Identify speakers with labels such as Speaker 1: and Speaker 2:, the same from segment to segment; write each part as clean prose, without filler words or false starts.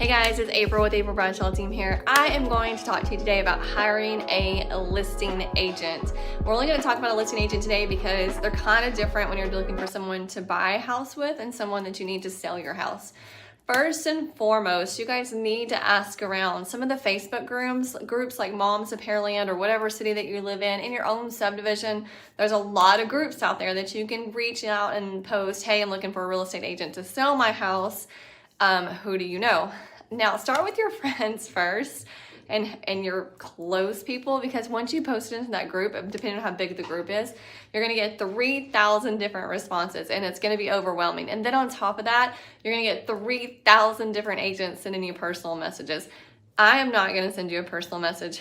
Speaker 1: Hey guys, it's April with April Bradshaw Team here. I am going to talk to you today about hiring a listing agent. We're only going to talk about a listing agent today because they're kind of different when you're looking for someone to buy a house with and someone that you need to sell your house. First and foremost, you guys need to ask around. Some of the Facebook groups like Moms of Pearland or whatever city that you live in your own subdivision, there's a lot of groups out there that you can reach out and post, hey, I'm looking for a real estate agent to sell my house. Who do you know? Now start with your friends first and your close people, because once you post it into that group, depending on how big the group is, you're gonna get 3,000 different responses and it's gonna be overwhelming. And then on top of that, you're gonna get 3,000 different agents sending you personal messages. I am not gonna send you a personal message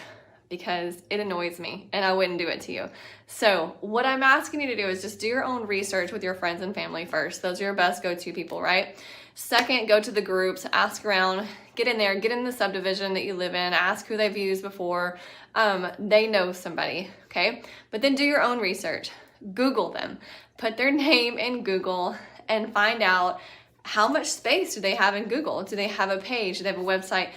Speaker 1: because it annoys me and I wouldn't do it to you. So what I'm asking you to do is just do your own research with your friends and family first. Those are your best go-to people, right? Second, go to the groups, ask around, get in there, get in the subdivision that you live in, ask who they've used before. They know somebody, okay? But then do your own research. Google them. Put their name in Google and find out how much space do they have in Google. Do they have a page? Do they have a website?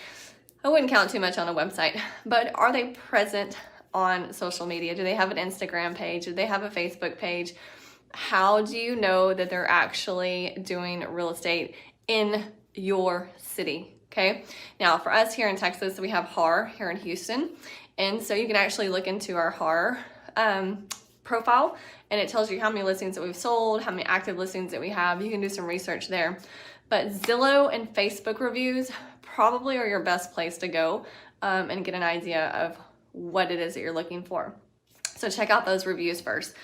Speaker 1: I wouldn't count too much on a website, but are they present on social media? Do they have an Instagram page? Do they have a Facebook page? How do you know that they're actually doing real estate in your city? Okay. Now for us here in Texas, we have HAR here in Houston. And so you can actually look into our HAR profile and it tells you how many listings that we've sold, how many active listings that we have. You can do some research there. But Zillow and Facebook reviews probably are your best place to go and get an idea of what it is that you're looking for. So check out those reviews first.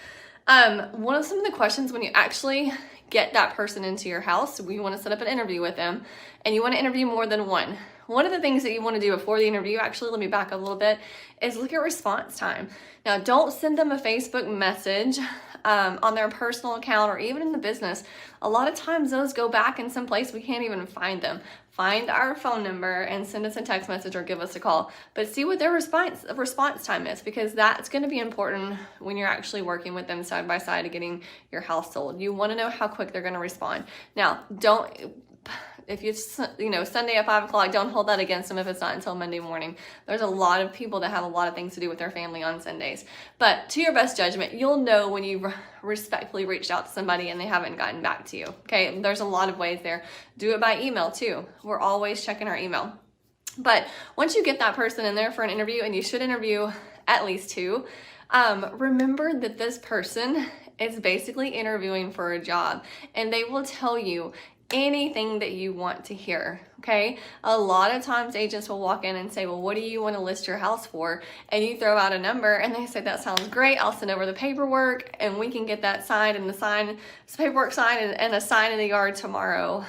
Speaker 1: One of some of the questions when you actually get that person into your house, we want to set up an interview with them and you want to interview more than one. One of the things that you want to do before the interview, actually, let me back up a little bit, is look at response time. Now, don't send them a Facebook message on their personal account or even in the business. A lot of times those go back in some place we can't even find them. Find our phone number and send us a text message or give us a call. But see what their response time is, because that's going to be important when you're actually working with them side by side to getting your house sold. You want to know how quick they're going to respond. Now, if you Sunday at 5 o'clock, don't hold that against them if it's not until Monday morning. There's a lot of people that have a lot of things to do with their family on Sundays. But to your best judgment, you'll know when you respectfully reached out to somebody and they haven't gotten back to you. Okay, there's a lot of ways there. Do it by email too. We're always checking our email. But once you get that person in there for an interview, and you should interview at least two, remember that this person is basically interviewing for a job and they will tell you anything that you want to hear, okay? A lot of times agents will walk in and say, well, what do you want to list your house for? And you throw out a number and they say, that sounds great. I'll send over the paperwork and we can get that signed and paperwork signed and a sign in the yard tomorrow.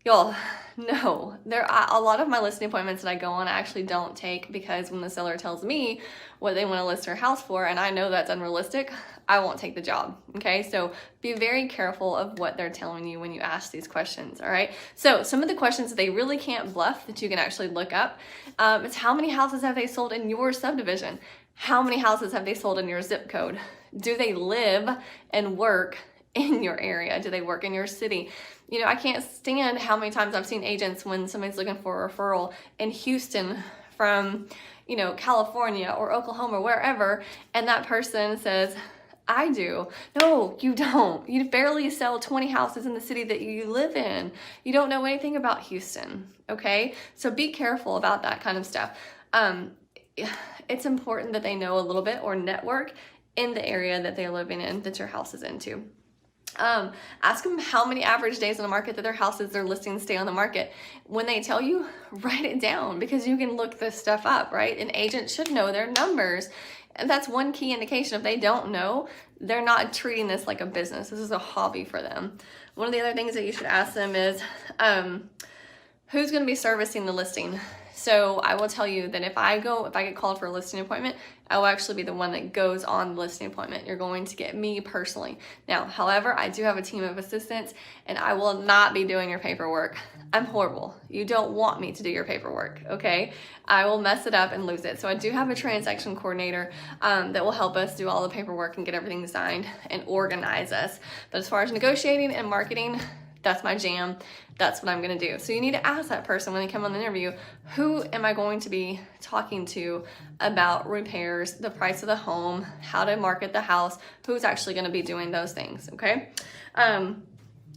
Speaker 1: Y'all, no, a lot of my listing appointments that I go on I actually don't take, because when the seller tells me what they want to list their house for and I know that's unrealistic, I won't take the job. Okay, so be very careful of what they're telling you when you ask these questions. All right, so some of the questions that they really can't bluff that you can actually look up, it's how many houses have they sold in your subdivision? How many houses have they sold in your zip code? Do they live and work in your area? Do they work in your city? You know, I can't stand how many times I've seen agents when somebody's looking for a referral in Houston from, California or Oklahoma or wherever, and that person says, I do. No, you don't. You barely sell 20 houses in the city that you live in. You don't know anything about Houston, okay? So be careful about that kind of stuff. It's important that they know a little bit or network in the area that they're living in, that your house is into. Ask them how many average days on the market that their listings stay on the market. When they tell you, write it down, because you can look this stuff up, right? An agent should know their numbers. And that's one key indication. If they don't know, they're not treating this like a business. This is a hobby for them. One of the other things that you should ask them is, who's going to be servicing the listing? So I will tell you that if I get called for a listing appointment, I will actually be the one that goes on the listing appointment. You're going to get me personally. Now, however, I do have a team of assistants and I will not be doing your paperwork. I'm horrible. You don't want me to do your paperwork, okay? I will mess it up and lose it. So I do have a transaction coordinator that will help us do all the paperwork and get everything signed and organize us. But as far as negotiating and marketing, That's my jam. That's what I'm gonna do. So you need to ask that person when they come on the interview, who am I going to be talking to about repairs, the price of the home, how to market the house, who's actually gonna be doing those things, okay?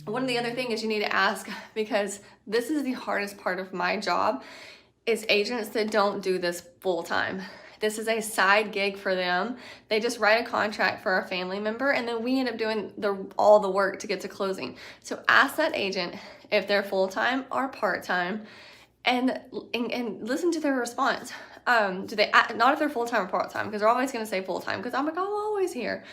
Speaker 1: One of the other things is you need to ask, because this is the hardest part of my job, is agents that don't do this full time. This is a side gig for them. They just write a contract for a family member, and then we end up doing all the work to get to closing. So ask that agent if they're full-time or part-time, and listen to their response. Do they, not if they're full-time or part-time, because they're always gonna say full-time, because I'm like, I'm always here.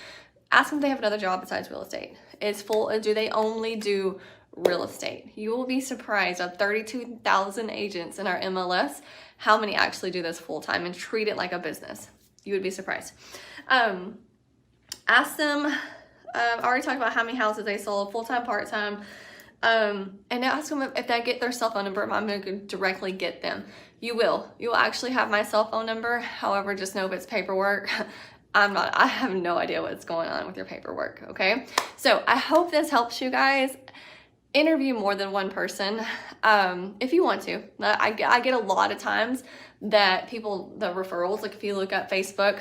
Speaker 1: Ask them if they have another job besides real estate. Do they only do real estate? You will be surprised of 32,000 agents in our MLS, how many actually do this full-time and treat it like a business. You would be surprised. Ask them, I already talked about how many houses they sold, full-time, part-time, and ask them if they get their cell phone number, I'm going to directly get them. You will actually have my cell phone number. However, just know if it's paperwork, I have no idea what's going on with your paperwork, okay? So I hope this helps you guys. Interview more than one person if you want to. I get a lot of times that people, the referrals, like if you look at Facebook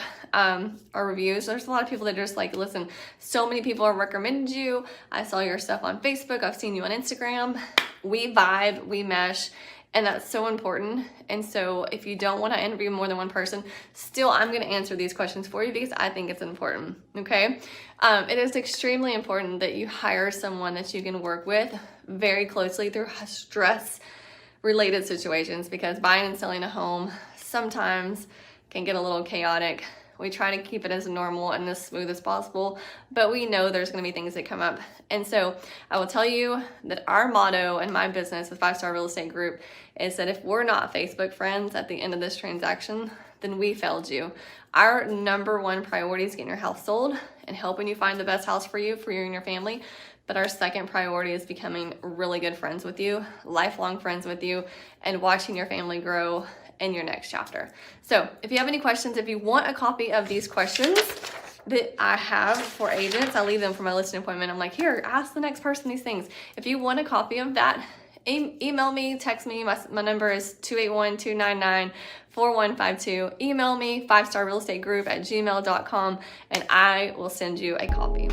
Speaker 1: or reviews, there's a lot of people that are just like, listen, so many people have recommended you. I saw your stuff on Facebook. I've seen you on Instagram. We vibe, we mesh. And that's so important. And so if you don't want to interview more than one person, still I'm going to answer these questions for you because I think it's important, okay? It is extremely important that you hire someone that you can work with very closely through stress-related situations, because buying and selling a home sometimes can get a little chaotic. We try to keep it as normal and as smooth as possible, but we know there's going to be things that come up. And so I will tell you that our motto in my business with 5 Star Real Estate Group is that if we're not Facebook friends at the end of this transaction, then we failed you. Our number one priority is getting your house sold and helping you find the best house for you and your family. But our second priority is becoming really good friends with you, lifelong friends with you, and watching your family grow in your next chapter. So if you have any questions, if you want a copy of these questions that I have for agents, I leave them for my listing appointment. I'm like, here, ask the next person these things. If you want a copy of that, email me, text me. My number is 281-299-4152. Email me, 5starrealestategroup@gmail.com, and I will send you a copy.